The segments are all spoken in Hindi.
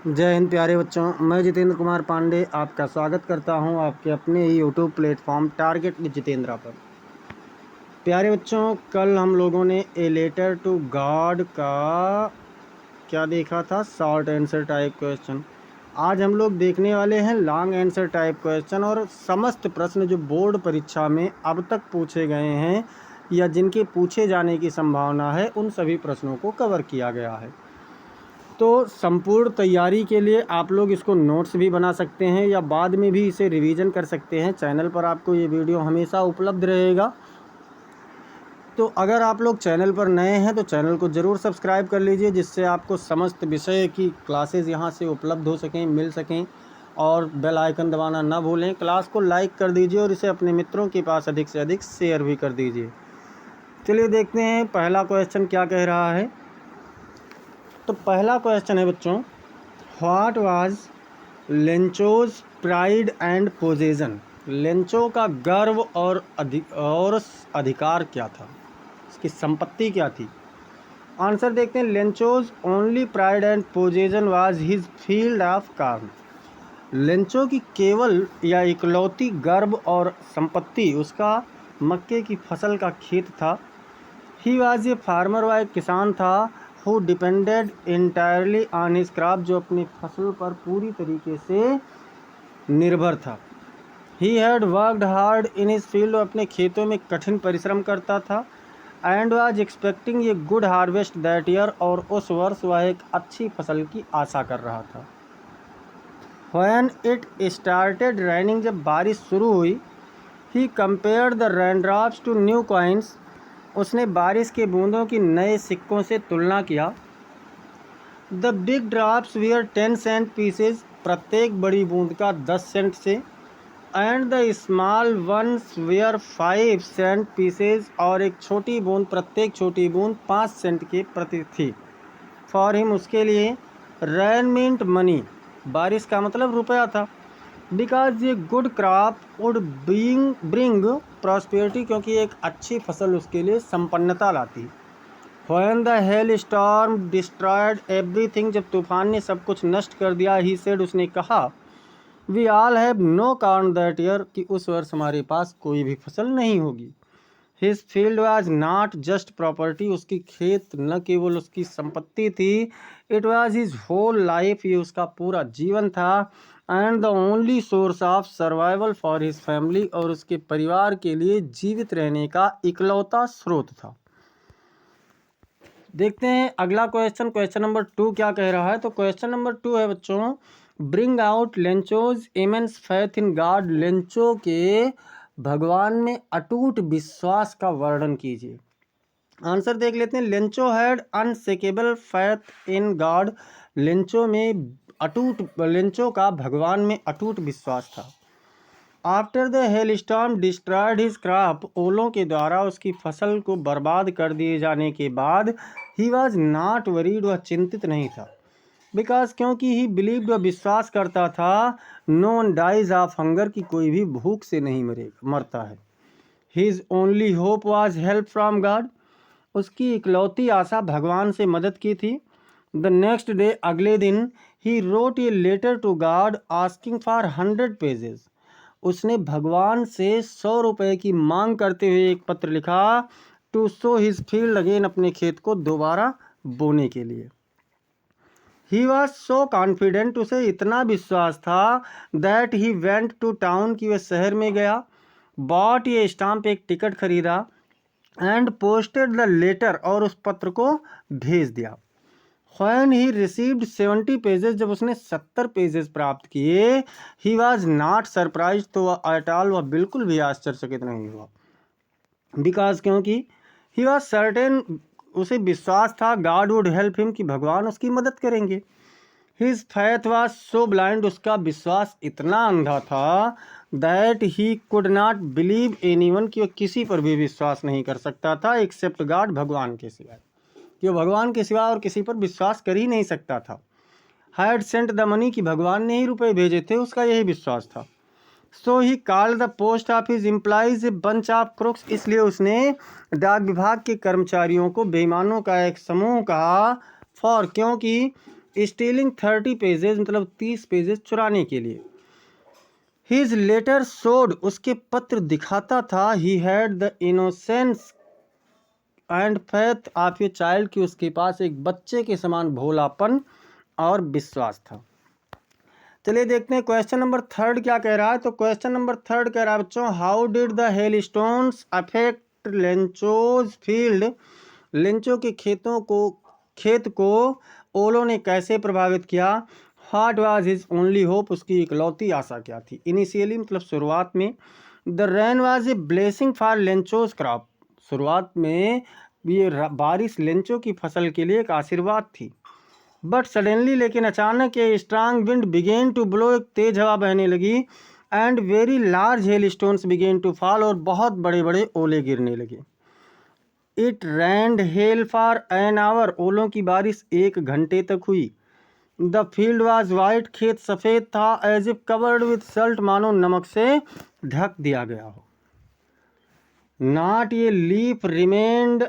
जय हिंद प्यारे बच्चों, मैं जितेंद्र कुमार पांडे आपका स्वागत करता हूं आपके अपने ही YouTube platform target with Jitendra पर। प्यारे बच्चों, कल हम लोगों ने ए लेटर टू गॉड का क्या देखा था, शॉर्ट आंसर टाइप क्वेश्चन। आज हम लोग देखने वाले हैं लॉन्ग आंसर टाइप क्वेश्चन और समस्त प्रश्न जो बोर्ड परीक्षा में अब तक पूछे गए हैं या जिनके पूछे जाने की संभावना है, उन सभी प्रश्नों को कवर किया गया है। तो संपूर्ण तैयारी के लिए आप लोग इसको नोट्स भी बना सकते हैं या बाद में भी इसे रिवीजन कर सकते हैं। चैनल पर आपको ये वीडियो हमेशा उपलब्ध रहेगा। तो अगर आप लोग चैनल पर नए हैं तो चैनल को ज़रूर सब्सक्राइब कर लीजिए, जिससे आपको समस्त विषय की क्लासेस यहाँ से उपलब्ध हो सकें, मिल सकें। और बेल आइकन दबाना ना भूलें। क्लास को लाइक कर दीजिए और इसे अपने मित्रों के पास अधिक से अधिक शेयर भी कर दीजिए। चलिए देखते हैं पहला क्वेश्चन क्या कह रहा है। तो पहला क्वेश्चन है बच्चों, what was Lencho's pride and possession. Lencho का गर्व और अधिकार क्या था, इसकी संपत्ति क्या थी। आंसर देखते हैं। Lencho's only pride and possession was his field of corn. Lencho की केवल या इकलौती गर्व और संपत्ति उसका मक्के की फसल का खेत था। ही वाज ए फार्मर, वह एक किसान था। Who depended entirely on his crop, जो अपनी फसल पर पूरी तरीके से निर्भर था। He had worked hard in his field, अपने खेतों में कठिन परिश्रम करता था। And was expecting a good harvest that year, और उस वर्ष वह एक अच्छी फसल की आशा कर रहा था। व्हेन इट स्टार्टेड रेनिंग, जब बारिश शुरू हुई, he compared the raindrops to new coins, उसने बारिश के बूंदों की नए सिक्कों से तुलना किया। The big drops were 10 cent pieces, प्रत्येक बड़ी बूंद का 10 सेंट से। And the small ones were 5 cent pieces, और एक छोटी बूंद, प्रत्येक छोटी बूंद 5 सेंट के प्रति थी। फॉर हिम, उसके लिए। रेन मींट मनी, बारिश का मतलब रुपया था। बिकॉज ये good crop would bring prosperity, क्योंकि एक अच्छी फसल उसके लिए संपन्नता लाती। When the hell storm destroyed everything, जब तूफान ने सब कुछ नष्ट कर दिया। ही सेड, उसने कहा। We all have no corn that year, कि उस वर्ष हमारे पास कोई भी फसल नहीं होगी। His field was not just property, उसकी खेत न केवल उसकी संपत्ति थी। It was his whole life, ये उसका पूरा जीवन था। And the only source of survival for his family, और उसके परिवार के लिए जीवित रहने का इकलौता स्रोत था। देखते हैं अगला क्वेश्चन, क्वेश्चन नंबर 2 क्या कह रहा है। तो क्वेश्चन नंबर 2 है बच्चों, bring out Lencho's immense faith in God. Lencho के भगवान में अटूट विश्वास का वर्णन कीजिए। आंसर देख लेते हैं। Lencho had unshakeable faith in God, Lencho का भगवान में अटूट विश्वास था। After the hell storm destroyed his crop, ओलों के द्वारा उसकी फसल को बर्बाद कर दिए जाने के बाद, ही वॉज नॉट वरीड, वह चिंतित नहीं था। बिकॉज, क्योंकि ही बिलीव्ड, वह विश्वास करता था। No one dies of hunger, की कोई भी भूख से नहीं मरता है। His only hope was help from God, उसकी इकलौती आशा भगवान से मदद की थी। द नेक्स्ट डे, अगले दिन, he wrote a letter to God asking for 100 pesos, उसने भगवान से 100 रुपये की मांग करते हुए एक पत्र लिखा। To sow his field again, अपने खेत को दोबारा बोने के लिए। ही वॉज सो कॉन्फिडेंट, उसे इतना विश्वास था। That he went to town, कि वह शहर में गया। बॉट ये स्टाम्प, एक टिकट खरीदा। एंड पोस्टेड द लेटर, और उस पत्र को भेज दिया। व्हेन ही रिसीव्ड 70 पेजेस, जब उसने 70 पेजेस प्राप्त किए। ही वॉज नॉट सरप्राइज, तो वह एट ऑल, वह बिल्कुल भी आश्चर्यचकित नहीं हुआ। बिकॉज, क्योंकि ही वॉज सर्टेन, उसे विश्वास था। गॉड वुड हेल्प हिम, कि भगवान उसकी मदद करेंगे। His faith was so blind, उसका विश्वास इतना अंधा था। That he could not believe anyone, कि वह किसी पर भी विश्वास नहीं कर सकता था एक्सेप्ट गॉड, भगवान के सिवाय, कि वह भगवान के सिवा और किसी पर विश्वास कर ही नहीं सकता था। हैड सेंट द मनी, कि भगवान ने ही रुपए भेजे थे, उसका यही विश्वास था। So he called the post office employees a bunch of crooks, इसलिए उसने डाक विभाग के कर्मचारियों को बेईमानों का एक समूह कहा। फॉर, क्योंकि स्टीलिंग 30 पेजेस, मतलब 30 पेजेस चुराने के लिए। हिज लेटर शोड, उसके पत्र दिखाता था, ही had the innocence and faith of a child, कि उसके पास एक बच्चे के समान भोलापन और विश्वास था। चलिए देखते हैं क्वेश्चन नंबर 3 क्या कह रहा है। तो क्वेश्चन नंबर 3 कह रहा है बच्चों, how did the hail stones affect Lencho's field, Lencho के खेत को ओलों ने कैसे प्रभावित किया। What was his only hope, उसकी इकलौती आशा क्या थी। इनिशियली मतलब शुरुआत में, the rain was a blessing for Lencho's crop, शुरुआत में ये बारिश लेंचो की फसल के लिए एक आशीर्वाद थी। बट सडनली, लेकिन अचानक ये strong wind began to blow, एक तेज हवा बहने लगी, and very large hail stones began to fall, और बहुत बड़े बड़े ओले गिरने लगे। It rained hail for an hour, ओलों की बारिश 1 घंटे तक हुई। द फील्ड वाज वाइट, खेत सफ़ेद था, as if covered with salt, मानो नमक से ढक दिया गया हो। Not a leaf remained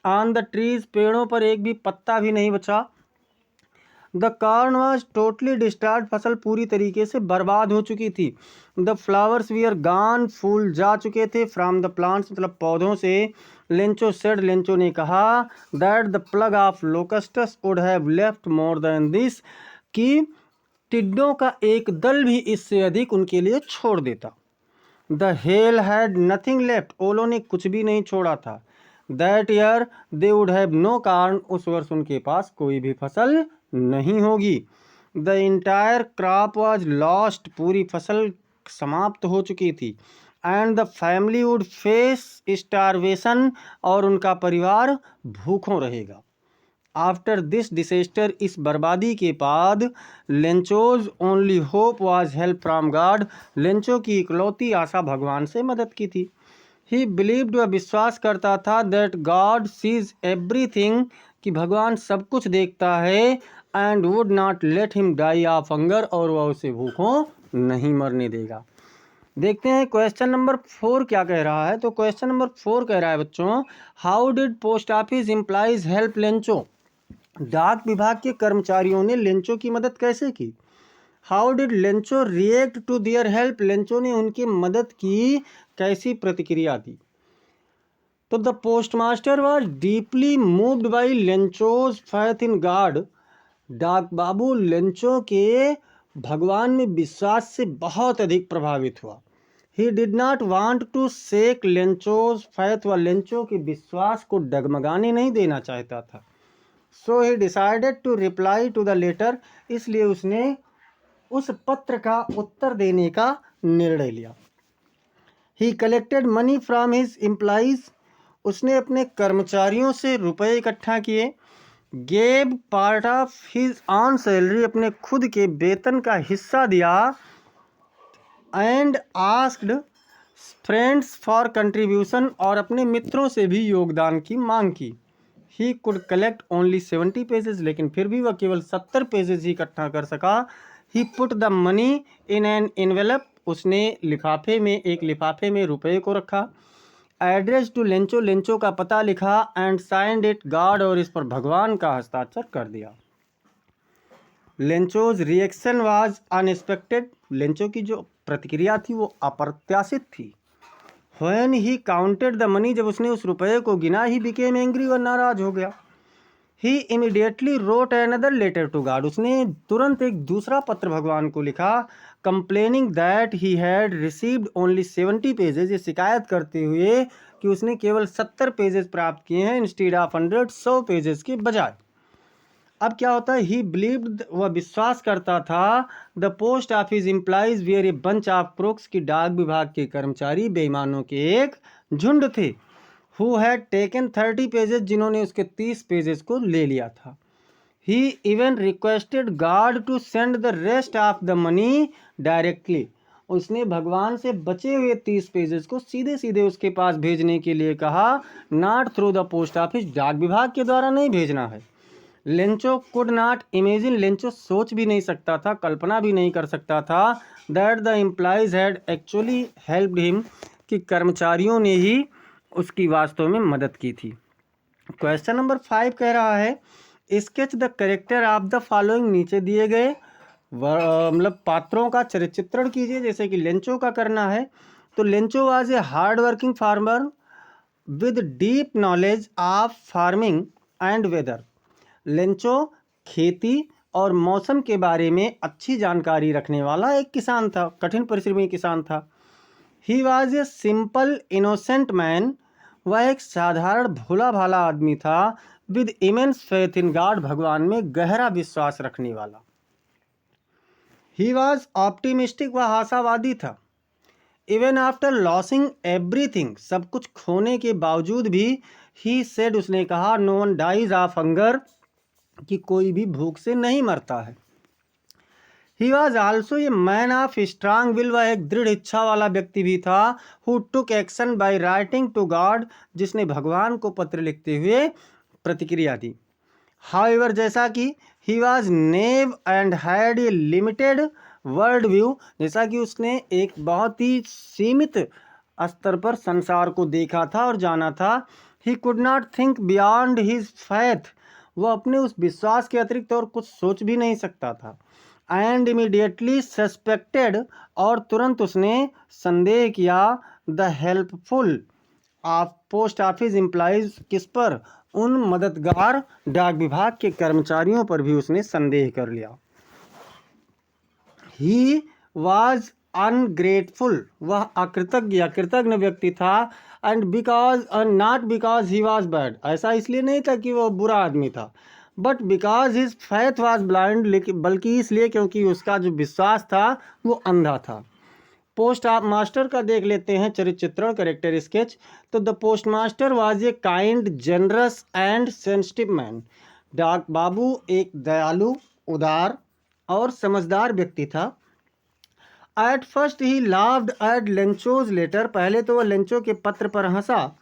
on the trees, पेड़ों पर एक भी पत्ता भी नहीं बचा। The corn was totally destroyed, फसल पूरी तरीके से बर्बाद हो चुकी थी। The flowers we are gone, फूल जा चुके थे। फ्रॉम द प्लांट्स, मतलब पौधों से। लेंचो सेड, लेंचो ने कहा, that the plague of locusts would have left more than this, कि टिड्डों का एक दल भी इससे अधिक उनके लिए छोड़ देता। The hail had nothing left, ओलों ने कुछ भी नहीं छोड़ा था। That year they would have no corn, उस वर्ष उनके पास कोई भी फसल नहीं होगी। The entire crop was lost, पूरी फसल समाप्त हो चुकी थी। And the family would face starvation, और उनका परिवार भूखों रहेगा। आफ्टर दिस डिसेस्टर, इस बर्बादी के बाद, Lencho's only hope was help from God, Lencho की इकलौती आशा भगवान से मदद की थी। ही बिलीव्ड, वह विश्वास करता था, दैट गॉड सीज एवरीथिंग, कि भगवान सब कुछ देखता है, and would not let him die of hunger, और वह उसे भूखों नहीं मरने देगा। देखते हैं क्वेश्चन नंबर 4 क्या कह रहा है। तो क्वेश्चन नंबर 4 कह रहा है बच्चों, how did post office employees help Lencho, डाक विभाग के कर्मचारियों ने लेंचो की मदद कैसे की। How did Lencho react to their help, Lencho ने उनकी मदद की कैसी प्रतिक्रिया दी। तो the postmaster was deeply moved by Lencho's faith in God, डाक बाबू लेंचो के भगवान में विश्वास से बहुत अधिक प्रभावित हुआ। He did not want to shake Lencho's faith, व लेंचो के विश्वास को डगमगाने नहीं देना चाहता था। So he decided to reply to the letter, इसलिए उसने उस पत्र का उत्तर देने का निर्णय लिया। He collected money from his employees, उसने अपने कर्मचारियों से रुपए इकट्ठा किए। Gave part of his on salary, अपने खुद के वेतन का हिस्सा दिया। And asked friends for contribution, और अपने मित्रों से भी योगदान की मांग की। He could collect only 70 pages, लेकिन फिर भी वह केवल 70 पेजेस ही इकट्ठा कर सका। He put the money in an envelope, उसने एक लिफाफे में रुपए को रखा। एड्रेस टू लेंचो, लेंचो का पता लिखा। एंड साइंड इट गॉड, और इस पर भगवान का हस्ताक्षर कर दिया। Lencho's reaction was unexpected, Lencho की जो प्रतिक्रिया थी वो अप्रत्याशित थी। When he counted the money, जब उसने उस रुपये को गिना, ही बिकेम एंग्री, वह नाराज हो गया। He immediately wrote another letter to God, उसने तुरंत एक दूसरा पत्र भगवान को लिखा। Complaining that he had received only 70 pesos, ये शिकायत करते हुए कि उसने केवल 70 पेजेस प्राप्त किए हैं, इंस्टीड ऑफ 100 पेजेस के बजाय। अब क्या होता है, ही बिलीव्ड, वह विश्वास करता था, the post office employees were a bunch of crooks, की डाक विभाग के कर्मचारी बेईमानों के एक झुंड थे। हु हैड टेकन 30 पेजेस, जिन्होंने उसके 30 पेजेस को ले लिया था। He even requested God to send the rest of the money directly, उसने भगवान से बचे हुए 30 पेजेस को सीधे सीधे उसके पास भेजने के लिए कहा। Not through the post office, डाक विभाग के द्वारा नहीं भेजना है। Lencho could not imagine, Lencho सोच भी नहीं सकता था, कल्पना भी नहीं कर सकता था, that the employees had actually helped him, कि कर्मचारियों ने ही उसकी वास्तव में मदद की थी। क्वेश्चन नंबर 5 कह रहा है, sketch the character of the following, नीचे दिए गए मतलब पात्रों का चित्रण कीजिए, जैसे कि लेंचो का करना है। तो Lencho was a hard working farmer with deep knowledge of farming and weather. Lencho खेती और मौसम के बारे में अच्छी जानकारी रखने वाला एक किसान था, कठिन परिश्रमी किसान था। ही was a simple innocent man, वह एक साधारण भोला भाला आदमी था। With immense faith in God, भगवान में गहरा विश्वास रखने वाला। ही वॉज ऑप्टिमिस्टिक, वह आशावादी था। इवन आफ्टर लॉसिंग एवरीथिंग, सब कुछ खोने के बावजूद भी, ही सेड, उसने कहा, no one dies of hunger, कि कोई भी भूख से नहीं मरता है। He was also a man of strong will, वह एक दृढ़ इच्छा वाला व्यक्ति भी था। Who took action by writing to God, जिसने भगवान को पत्र लिखते हुए प्रतिक्रिया दी। हाउएवर, जैसा कि he was naive and had a limited world view, जैसा कि उसने एक बहुत ही सीमित स्तर पर संसार को देखा था और जाना था। He could not think beyond his faith, वह अपने उस विश्वास के अतिरिक्त और कुछ सोच भी नहीं सकता था। एंड इमीडिएटली सस्पेक्टेड, और तुरंत उसने संदेह किया, the helpful of post office employees, किस पर, उन मददगार डाक विभाग के कर्मचारियों पर भी उसने संदेह कर लिया। ही वॉज अनग्रेटफुल, वह अकृतज्ञ व्यक्ति था। And because not because he was bad, ऐसा इसलिए नहीं था कि वह बुरा आदमी था, but because his faith was blind, बल्कि इसलिए क्योंकि उसका जो विश्वास था वो अंधा था। पोस्ट मास्टर का देख लेते हैं चरित्र चित्रण, कैरेक्टर स्केच। तो the post master was a kind, generous and sensitive man, डाक बाबू एक दयालु, उदार और समझदार व्यक्ति था। At first he laughed at Lencho's letter, पहले तो वह लेंचो के पत्र पर हंसा,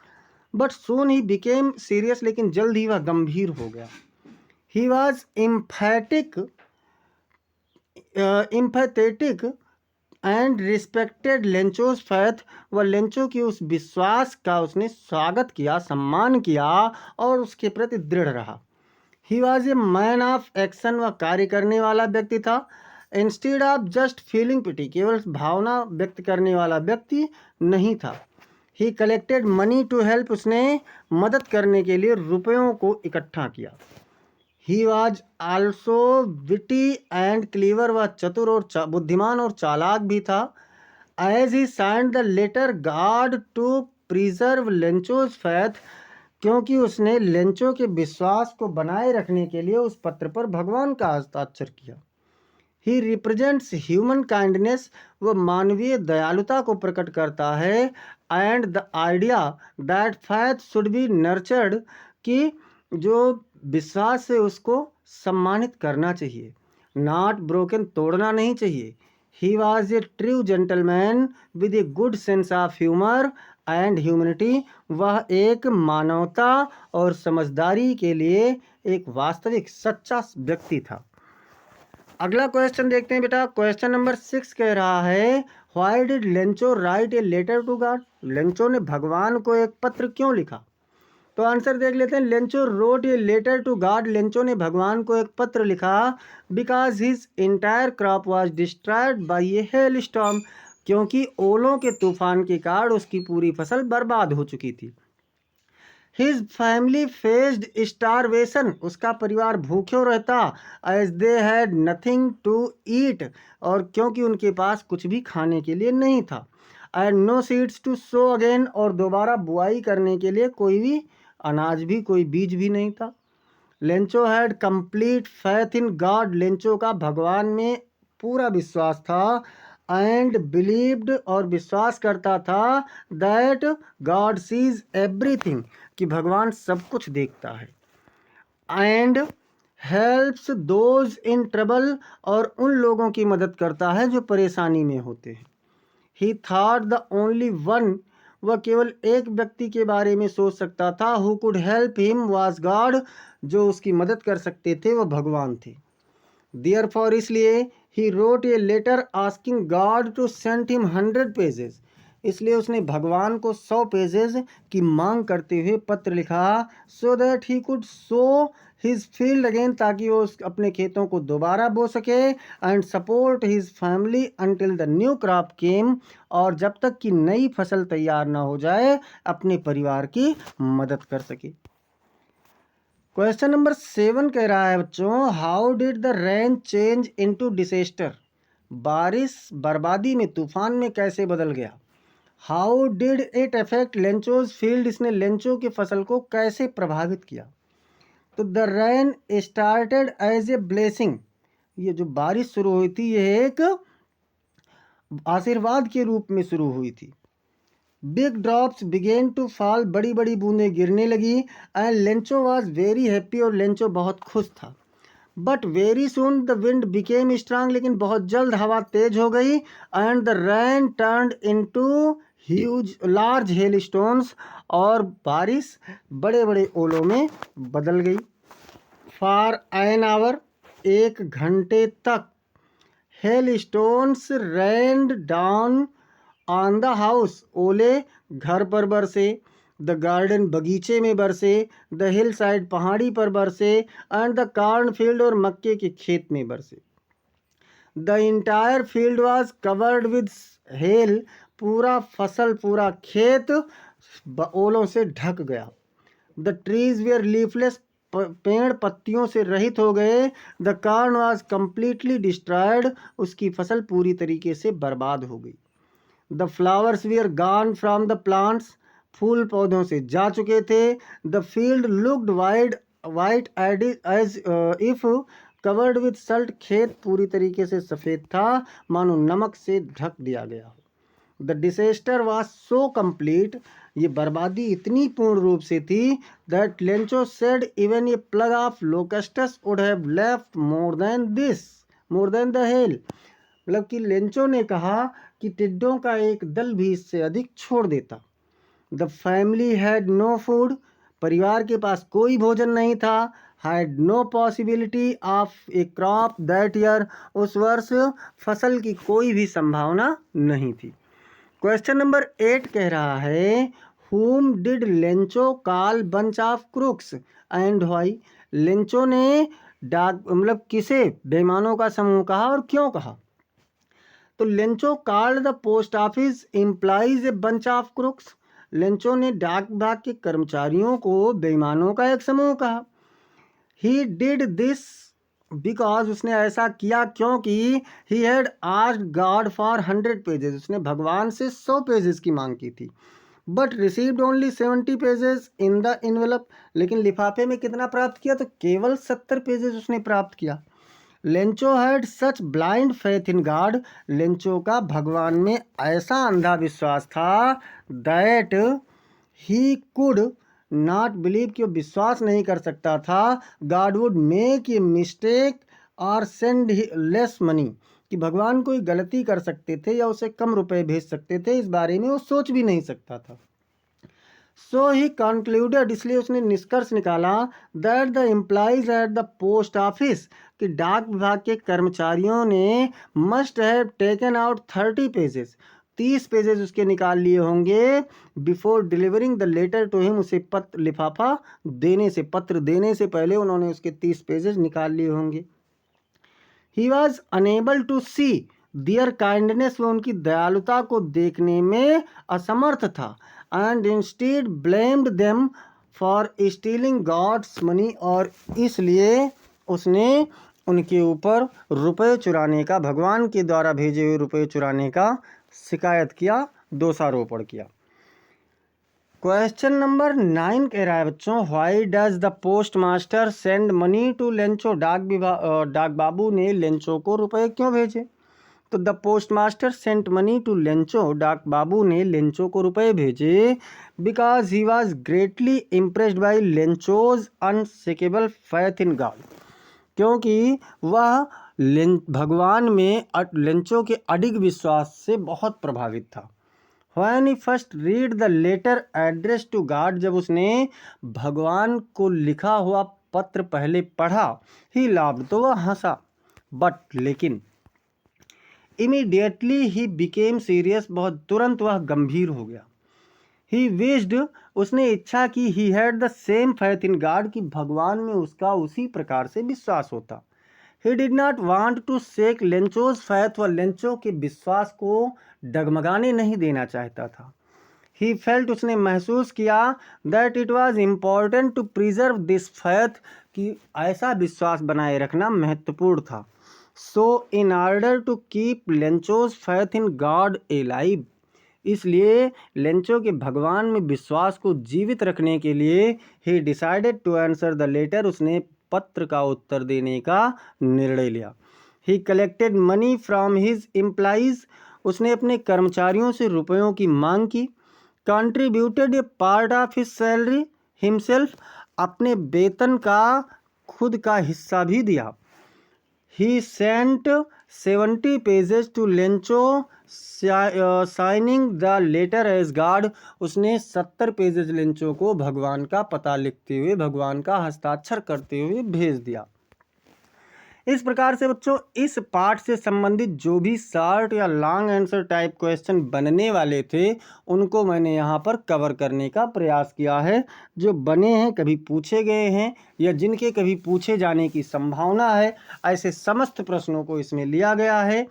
but soon he became serious, लेकिन जल्द ही वह गंभीर हो गया। He was empathetic and respected Lencho's faith, वह लेंचो की उस विश्वास का उसने स्वागत किया, सम्मान किया और उसके प्रति दृढ़ रहा। He was a man of action, वह कार्य करने वाला व्यक्ति था। Instead of just feeling pity, केवल भावना व्यक्त करने वाला व्यक्ति नहीं था। He collected money to help, उसने मदद करने के लिए रुपयों को इकट्ठा किया। He was also witty and clever, वह चतुर और बुद्धिमान और चालाक भी था। As he signed the letter God to preserve Lencho's faith, क्योंकि उसने लेंचो के विश्वास को बनाए रखने के लिए उस पत्र पर भगवान का हस्ताक्षर किया। ही रिप्रेजेंट्स ह्यूमन काइंडनेस, वह मानवीय दयालुता को प्रकट करता है। And the idea that faith should be nurtured, कि जो विश्वास से उसको सम्मानित करना चाहिए, नॉट ब्रोकन, तोड़ना नहीं चाहिए। ही was A true gentleman with a good sense of humour and humanity, वह एक मानवता और समझदारी के लिए एक वास्तविक सच्चा व्यक्ति था। अगला क्वेश्चन देखते हैं बेटा। क्वेश्चन नंबर 6 कह रहा है, why did Lencho write a letter to God, Lencho ने भगवान को एक पत्र क्यों लिखा। तो आंसर देख लेते हैं। Lencho wrote a letter to God, Lencho ने भगवान को एक पत्र लिखा because his entire crop was destroyed by a hail storm, क्योंकि ओलों के तूफान के कारण उसकी पूरी फसल बर्बाद हो चुकी थी। हिज फैमिली फेस्ड स्टारवेशन, उसका परिवार भूखे रहता। As they had nothing to eat, और क्योंकि उनके पास कुछ भी खाने के लिए नहीं था। And no seeds to sow again, और दोबारा बुआई करने के लिए कोई भी अनाज भी, कोई बीज भी नहीं था। Lencho had complete faith in God, Lencho का भगवान में पूरा विश्वास था। एंड बिलीव्ड, और विश्वास करता था, दैट गॉड सीज एवरीथिंग, कि भगवान सब कुछ देखता है। And helps those in trouble, और उन लोगों की मदद करता है जो परेशानी में होते हैं। ही थॉट द ओनली वन, वह केवल एक व्यक्ति के बारे में सोच सकता था। Who could help him was God, जो उसकी मदद कर सकते थे वह भगवान थे। देयरफॉर, इसलिए, he wrote a letter asking God to send him 100 pesos, इसलिए उसने भगवान को 100 पेजेस की मांग करते हुए पत्र लिखा, so that he could sow his field again, ताकि वो अपने खेतों को दोबारा बो सके, and support his family until the new crop came, और जब तक कि नई फसल तैयार ना हो जाए अपने परिवार की मदद कर सके। क्वेश्चन नंबर 7 कह रहा है बच्चों, how did the rain change into disaster, बारिश बर्बादी में, तूफान में कैसे बदल गया। How did it affect Lencho's field, इसने लेंचो की फसल को कैसे प्रभावित किया। तो the rain started as a blessing, ये जो बारिश शुरू हुई थी ये एक आशीर्वाद के रूप में शुरू हुई थी। Big drops began to fall, बड़ी बड़ी बूंदें गिरने लगी, and Lencho was very happy, और लेंचो बहुत खुश था। But very soon the wind became strong, लेकिन बहुत जल्द हवा तेज हो गई, and the rain turned into huge large hail stones, और बारिश बड़े बड़े ओलों में बदल गई। फॉर एन आवर, 1 घंटे तक, hail stones rained down on the house, ओले घर पर बरसे, द गार्डन बगीचे में बरसे, द हिल साइड पहाड़ी पर बरसे, एंड द कॉर्न फील्ड, और मक्के के खेत में बरसे। The entire field was covered with hello, पूरा फसल पूरा खेत ओलों से ढक गया। द ट्रीज वेयर लीफलेस, पेड़ पत्तियों से रहित हो गए। The corn was completely destroyed, उसकी फसल पूरी तरीके से बर्बाद हो गई। The flowers were gone from the plants, फूल पौधों से जा चुके थे। The field looked white as if covered with salt, खेत पूरी तरीके से सफ़ेद था, मानो नमक से ढक दिया गया हो। The disaster was so complete, ये बर्बादी इतनी पूर्ण रूप से थी, that Lencho said even a plague of locusts would have left more than the hail, मतलब कि लेंचो ने कहा कि टिड्डों का एक दल भी इससे अधिक छोड़ देता। The family had no food, परिवार के पास कोई भोजन नहीं था। Had no possibility of a crop that year, उस वर्ष फसल की कोई भी संभावना नहीं थी। क्वेश्चन नंबर 8 कह रहा है, whom did Lencho call bunch of crooks and why, Lencho ने मतलब किसे बेईमानों का समूह कहा और क्यों कहा। तो Lencho called the post office employees a bunch of crooks, Lencho ने डाक विभाग के कर्मचारियों को बेईमानों का एक समूह कहा। ही डिड दिस बिकॉज, उसने ऐसा किया क्योंकि he had asked God for 100 pesos, उसने भगवान से 100 पेजेस की मांग की थी। But received only 70 pages in the envelope, लेकिन लिफाफे में कितना प्राप्त किया, तो केवल 70 पेजेस उसने प्राप्त किया। Lencho had such blind faith in God, Lencho का भगवान में ऐसा अंधा विश्वास था, that he could not believe, कि वो विश्वास नहीं कर सकता था, God would make a mistake और सेंड लेस मनी, कि भगवान कोई गलती कर सकते थे या उसे कम रुपए भेज सकते थे, इस बारे में वो सोच भी नहीं सकता था। सो ही कंक्लूडेड, इसलिए उसने निष्कर्ष निकाला, that the employees at the post office, कि डाक विभाग के कर्मचारियों ने must have taken out 30 pesos, 30 pesos उसके निकाल लिए होंगे, before delivering the letter to him, उसे पत्र लिफाफा देने से, पत्र देने से पहले उन्होंने उसके 30 पेजेस निकाल लिए होंगे। He was unable to see their kindness, वो उनकी दयालुता को देखने में असमर्थ था। And instead blamed them for stealing God's money, और इसलिए उसने उनके ऊपर रुपए चुराने का, भगवान के द्वारा भेजे हुए रुपए चुराने का शिकायत किया, दोषारोपण किया। क्वेश्चन नंबर 9 कह रहा है बच्चों, why does the post master send money to Lencho, डाक बाबू ने लेंचो को रुपए क्यों भेजे। तो the post master sent money to Lencho, डाक बाबू ने लेंचो को रुपए भेजे, because he was greatly impressed by Lencho's unshakeable faith in God, क्योंकि वह भगवान में लेंचो के अडिग विश्वास से बहुत प्रभावित था। When he first read the letter addressed to God, जब उसने भगवान को लिखा हुआ पत्र पहले पढ़ा, he laughed, तो वह हंसा, बट लेकिन immediately he became serious, बहुत तुरंत वह गंभीर हो गया। ही विश्ड, उसने इच्छा की, he had the same faith in God, कि भगवान में उसका उसी प्रकार से विश्वास होता। He did not want to shake Lencho's faith, वह लेंचो के विश्वास को डगमगाने नहीं देना चाहता था। ही फेल्ट, उसने महसूस किया, that it was important to preserve this faith, कि ऐसा विश्वास बनाए रखना महत्वपूर्ण था। So in order to keep Lencho's faith in God alive, इसलिए लेंचो के भगवान में विश्वास को जीवित रखने के लिए he decided to answer the letter, उसने पत्र का उत्तर देने का निर्णय लिया। He collected money from his employees, उसने अपने कर्मचारियों से रुपयों की मांग की। Contributed A part of his salary himself, अपने वेतन का खुद का हिस्सा भी दिया। He sent 70 pesos to Lencho signing the letter as God, उसने 70 पेजेस लेंचो को भगवान का पता लिखते हुए, भगवान का हस्ताक्षर करते हुए भेज दिया। इस प्रकार से बच्चों इस पार्ट से संबंधित जो भी शॉर्ट या लॉन्ग आंसर टाइप क्वेश्चन बनने वाले थे उनको मैंने यहाँ पर कवर करने का प्रयास किया है। जो बने हैं, कभी पूछे गए हैं या जिनके कभी पूछे जाने की संभावना है, ऐसे समस्त प्रश्नों को इसमें लिया गया है।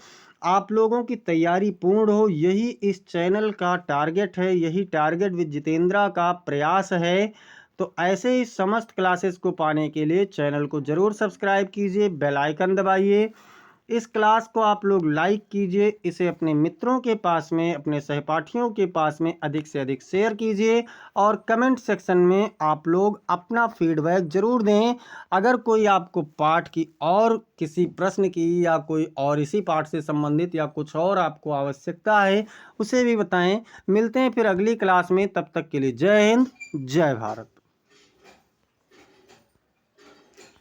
आप लोगों की तैयारी पूर्ण हो, यही इस चैनल का टारगेट है, यही टारगेट विद जितेंद्रा का प्रयास है। तो ऐसे ही समस्त क्लासेस को पाने के लिए चैनल को ज़रूर सब्सक्राइब कीजिए, बेल आइकन दबाइए। इस क्लास को आप लोग लाइक कीजिए, इसे अपने मित्रों के पास में, अपने सहपाठियों के पास में अधिक से अधिक शेयर कीजिए और कमेंट सेक्शन में आप लोग अपना फीडबैक ज़रूर दें। अगर कोई आपको पाठ की और किसी प्रश्न की या कोई और इसी पाठ से संबंधित या कुछ और आपको आवश्यकता है उसे भी बताएं। मिलते हैं फिर अगली क्लास में, तब तक के लिए जय हिंद, जय भारत।